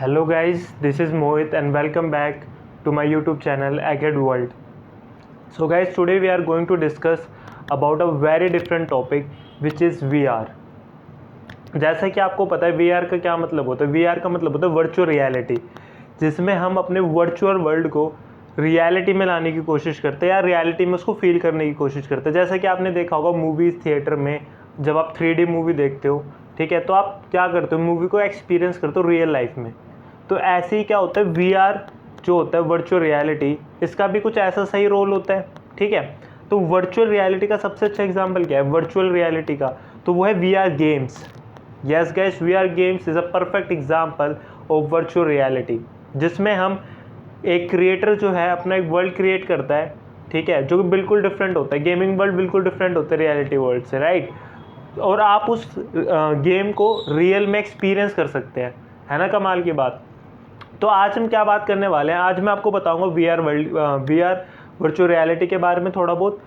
Hello guys, this is Mohit and welcome back to my YouTube channel Aged World. So guys, today we are going to discuss about a very different topic which is VR. जैसा कि आपको पता है VR का क्या मतलब होता है। VR का मतलब होता है वर्चुअल रियलिटी, जिसमें हम अपने वर्चुअल वर्ल्ड को रियलिटी में लाने की कोशिश करते हैं या रियलिटी में उसको फील करने की कोशिश करते हैं। जैसा कि आपने देखा होगा मूवीज़ थिएटर में जब आप 3D मूवी देखते हो, ठीक है, तो आप क्या करते हो, मूवी को एक्सपीरियंस करते हो रियल लाइफ में। तो ऐसे ही क्या होता है, VR जो होता है वर्चुअल रियलिटी, इसका भी कुछ ऐसा सही रोल होता है, ठीक है। तो वर्चुअल रियलिटी का सबसे अच्छा एग्जांपल क्या है वर्चुअल रियलिटी का, तो वो है VR games. Yes guys, VR games is a perfect example of virtual reality, जिसमें हम एक क्रिएटर जो है अपना एक वर्ल्ड क्रिएट करता है, ठीक है, जो कि बिल्कुल डिफरेंट होता है। गेमिंग वर्ल्ड बिल्कुल डिफरेंट होता है रियलिटी वर्ल्ड से, राइट। और आप उस गेम को रियल में एक्सपीरियंस कर सकते हैं, है ना, कमाल की बात। तो आज हम क्या बात करने वाले हैं, आज मैं आपको बताऊंगा VR वर्चुअल रियलिटी के बारे में, थोड़ा बहुत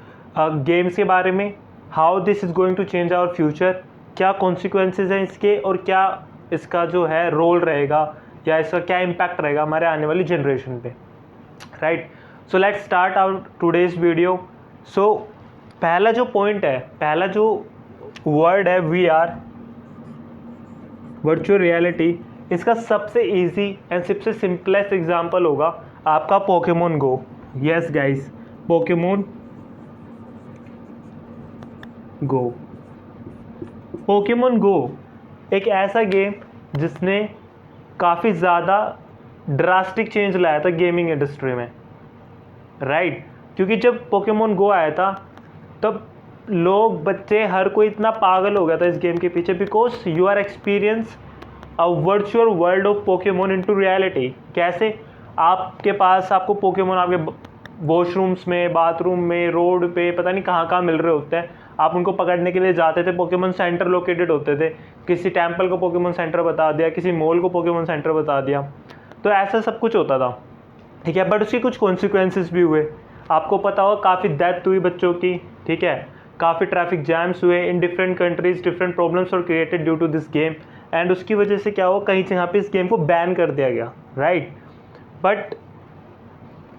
गेम्स के बारे में, how this is going to change our future, क्या कॉन्सिक्वेंसेज हैं इसके और क्या इसका जो है रोल रहेगा या इसका क्या इम्पैक्ट रहेगा हमारे आने वाली जनरेशन पे, right. So let's start our today's video. So पहला जो पॉइंट है, पहला जो वर्ड है VR वर्चुअल रियलिटी, इसका सबसे इजी एंड सबसे सिंपलेस्ट एग्जांपल होगा आपका पोकेमोन गो। यस गाइस, पोकेमोन गो। पोकेमोन गो एक ऐसा गेम जिसने काफ़ी ज़्यादा ड्रास्टिक चेंज लाया था गेमिंग इंडस्ट्री में, राइट। क्योंकि जब पोकेमोन गो आया था तब लोग, बच्चे, हर कोई इतना पागल हो गया था इस गेम के पीछे, because you are experience a virtual world of Pokemon into reality. कैसे, आपके पास आपको पोकेमोन आपके वॉशरूम्स में, बाथरूम में, रोड पे, पता नहीं कहाँ कहाँ मिल रहे होते हैं। आप उनको पकड़ने के लिए जाते थे, पोकेमोन सेंटर लोकेटेड होते थे, किसी टेम्पल को पोकेमोन सेंटर बता दिया, किसी मॉल को पोकेमोन सेंटर बता दिया, तो ऐसा सब कुछ होता था, ठीक है। बट उसके कुछ कॉन्सिक्वेंसेस भी हुए, आपको पता होगा, काफ़ी डेथ हुई बच्चों की, ठीक है, काफ़ी ट्रैफिक जैम्स हुए in different countries, different problems were created due to this game, and उसकी वजह से क्या हुआ, कहीं जहाँ पे इस गेम को बैन कर दिया गया, राइट। बट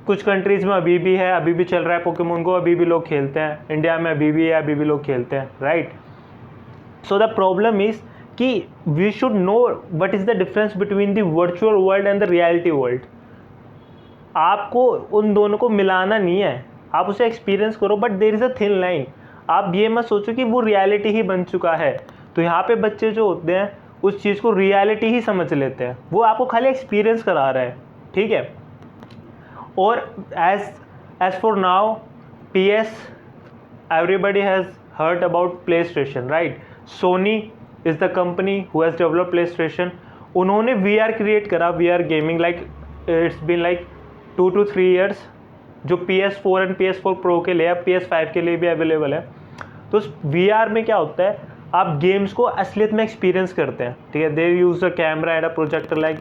कुछ कंट्रीज़ में अभी भी है, अभी भी चल रहा है पोकेमोन को, अभी भी लोग खेलते हैं, इंडिया में अभी भी है, अभी भी लोग खेलते हैं, right. So the problem is कि we should know what is the difference between the virtual world and the reality world. आपको उन दोनों को मिलाना नहीं है, आप उसे एक्सपीरियंस करो, but there is a thin line. आप ये मत सोचो कि वो रियलिटी ही बन चुका है। तो यहाँ पे बच्चे जो होते हैं उस चीज़ को रियलिटी ही समझ लेते हैं, वो आपको खाली एक्सपीरियंस करा रहा है, ठीक है। और as for now PS, everybody has heard about PlayStation, right. Sony is the company who has develop PlayStation. उन्होंने VR क्रिएट करा, VR gaming, like it's been like 2 to 3 years, जो PS4 and PS4 Pro के लिए, अब PS5 के लिए भी available है। तो VR में क्या होता है, आप गेम्स को असलियत में एक्सपीरियंस करते हैं, ठीक है। They use a camera and a projector like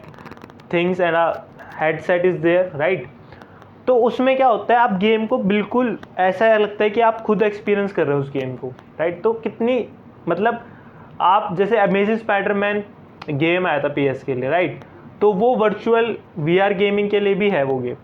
things and a headset is there, right. तो उसमें क्या होता है, आप गेम को बिल्कुल ऐसा लगता है कि आप खुद एक्सपीरियंस कर रहे हो उस गेम को, राइट। तो कितनी, मतलब आप जैसे अमेजिंग स्पाइडरमैन गेम आया था PS के लिए, राइट, तो वो वर्चुअल VR गेमिंग के लिए भी है वो गेम।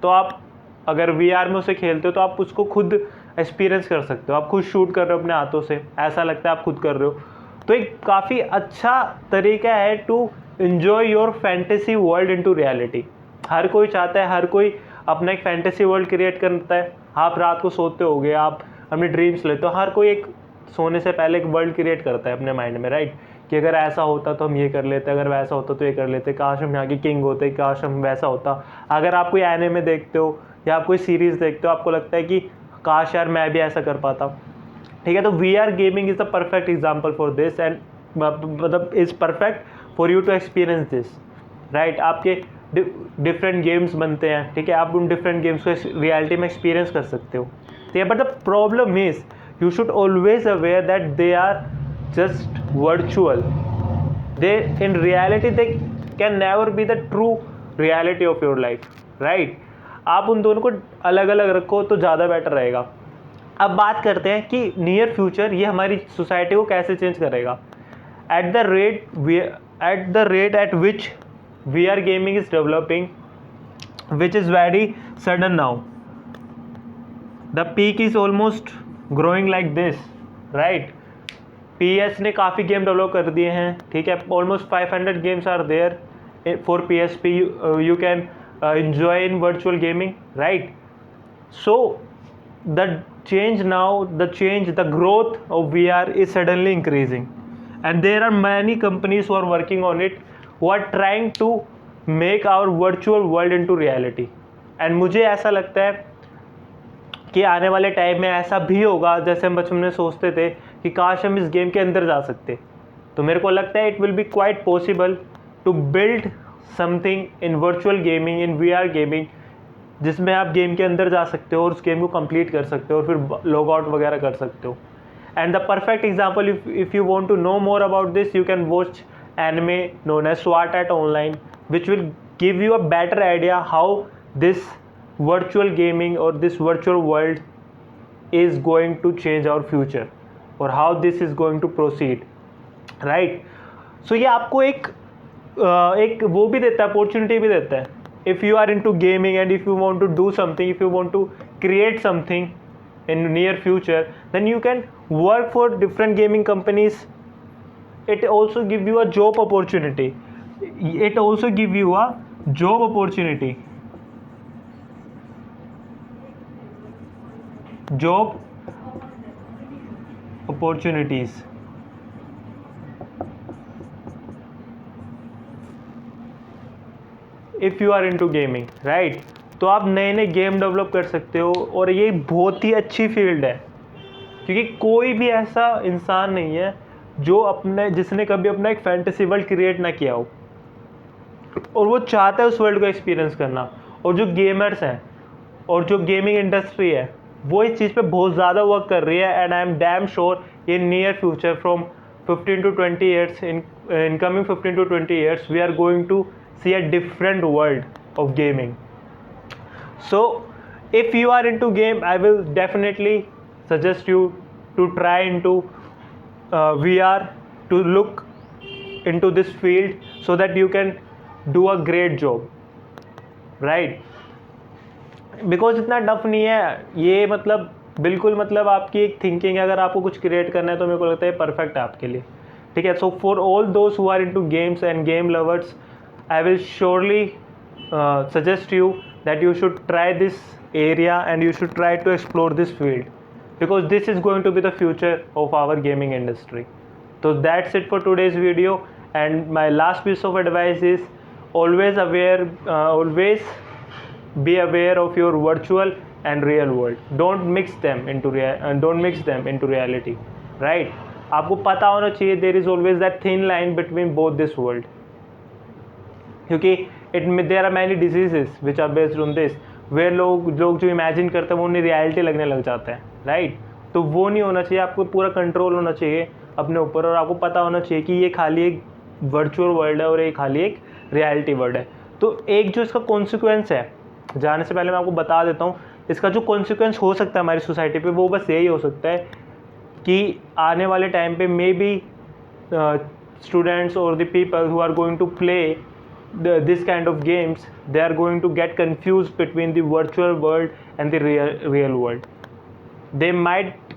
तो आप अगर VR में उसे खेलते हो तो आप उसको खुद एक्सपीरियंस कर सकते हो, आप खुद शूट कर रहे हो अपने हाथों से, ऐसा लगता है आप खुद कर रहे हो। तो एक काफ़ी अच्छा तरीका है to enjoy your fantasy world into reality. हर कोई चाहता है, हर कोई अपना एक फैंटेसी वर्ल्ड क्रिएट करता है। आप रात को सोते होगे, आप अपने ड्रीम्स लेते हो, हर कोई एक सोने से पहले एक वर्ल्ड क्रिएट करता है अपने माइंड में, राइट, कि अगर ऐसा होता तो हम ये कर लेते, अगर वैसा होता तो ये कर लेते, काश हम यहाँ के किंग होते, काश हम वैसा होता। अगर आप कोई एनिमे देखते हो या आप कोई सीरीज़ देखते हो, आपको लगता है कि काश यार मैं भी ऐसा कर पाता, ठीक है। तो VR gaming is the perfect example for this, and मतलब is perfect for you to experience this, right. आपके डिफरेंट गेम्स बनते हैं, ठीक है, आप उन डिफरेंट गेम्स को रियलिटी में एक्सपीरियंस कर सकते हो, ठीक है। But the problem is you should always aware that they are just virtual. They, in reality, they can never be the true reality of your life, right? आप उन दोनों को अलग अलग रखो तो ज़्यादा बेटर रहेगा। अब बात करते हैं कि नियर फ्यूचर ये हमारी सोसाइटी को कैसे चेंज करेगा। At the rate at which VR gaming is developing, which is very sudden now. The peak is almost growing like this, right? PS ने काफ़ी गेम डेवलप कर दिए हैं, ठीक है. Almost 500 games are there for PSP. You can enjoy in virtual gaming, right? So the growth of VR is suddenly increasing, and there are many companies who are working on it, who are trying to make our virtual world into reality. And मुझे ऐसा लगता है कि आने वाले time में ऐसा भी होगा जैसे हम बचपन में सोचते थे कि काश हम इस गेम के अंदर जा सकते. तो मेरे को लगता है it will be quite possible to build something in virtual gaming, in VR gaming, जिसमें आप गेम के अंदर जा सकते हो और उस गेम को कंप्लीट कर सकते हो और फिर लॉग आउट वगैरह कर सकते हो. And the perfect example, if you want to know more about this, you can watch anime known as SWAT at Online, which will give you a better idea how this virtual gaming or this virtual world is going to change our future, or how this is going to proceed, right? So ये आपको एक वो भी देता है, opportunity भी देता है. If you are into gaming and if you want to do something, if you want to create something in near future, then you can work for different gaming companies. It also give you a job opportunity. Job opportunities. If you are into gaming, right? तो आप नए नए game develop कर सकते हो, और ये बहुत ही अच्छी फील्ड है, क्योंकि कोई भी ऐसा इंसान नहीं है जिसने कभी अपना एक फैंटेसी वर्ल्ड क्रिएट ना किया हो और वो चाहता है उस वर्ल्ड को एक्सपीरियंस करना. और जो गेमर्स हैं और जो गेमिंग इंडस्ट्री है वो इस चीज़ पे बहुत ज़्यादा वर्क कर रही है. And I am damn sure in near future, from 15 to 20 years, in coming 15 to 20 years, we are going to see a different world of gaming. So if you are into game, I will definitely suggest you to try into VR, to look into this field so that you can do a great job, right? Because इतना tough नहीं है ये, मतलब बिल्कुल, मतलब आपकी एक thinking है. अगर आपको कुछ क्रिएट करना है तो मेरे को लगता है परफेक्ट है आपके लिए, ठीक है. So for all those who are into games and game lovers, I will surely suggest you that you should try this area and you should try to explore this field, because this is going to be the future of our gaming industry. So that's it for today's video, and my last piece of advice is always be aware of your virtual and real world. Don't mix them into reality, right? आपको पता होना चाहिए there is always that thin line between both this world, क्योंकि there are many diseases which are based on this, where लोग जो imagine करते हैं वो उन्हें रियलिटी लगने लग जाता है, राइट? तो वो नहीं होना चाहिए. आपको पूरा कंट्रोल होना चाहिए अपने ऊपर, और आपको पता होना चाहिए कि ये खाली एक वर्चुअल वर्ल्ड है और ये खाली एक रियलिटी वर्ल्ड है. तो एक जो इसका कॉन्सिक्वेंस है, जाने से पहले मैं आपको बता देता हूँ, इसका जो कॉन्सिक्वेंस हो सकता है हमारी सोसाइटी पे, वो बस यही हो सकता है कि आने वाले टाइम पे मे बी स्टूडेंट्स और the people who are going to play this kind of games, they are going to get confused between the virtual world and the real world. They might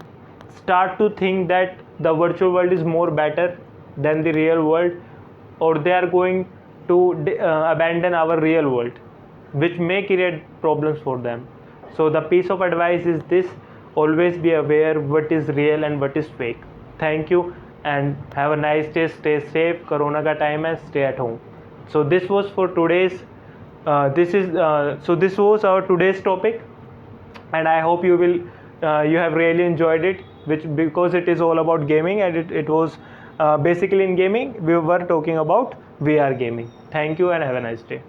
start to think that the virtual world is more better than the real world, or they are going to abandon our real world, which may create problems for them. So the piece of advice is this: always be aware what is real and what is fake. Thank you and have a nice day. Stay safe. Corona ka time hai, stay at home. So this was for today's this was our today's topic, and I hope you have really enjoyed it, because it is all about gaming, and it was basically in gaming we were talking about VR gaming. Thank you and have a nice day.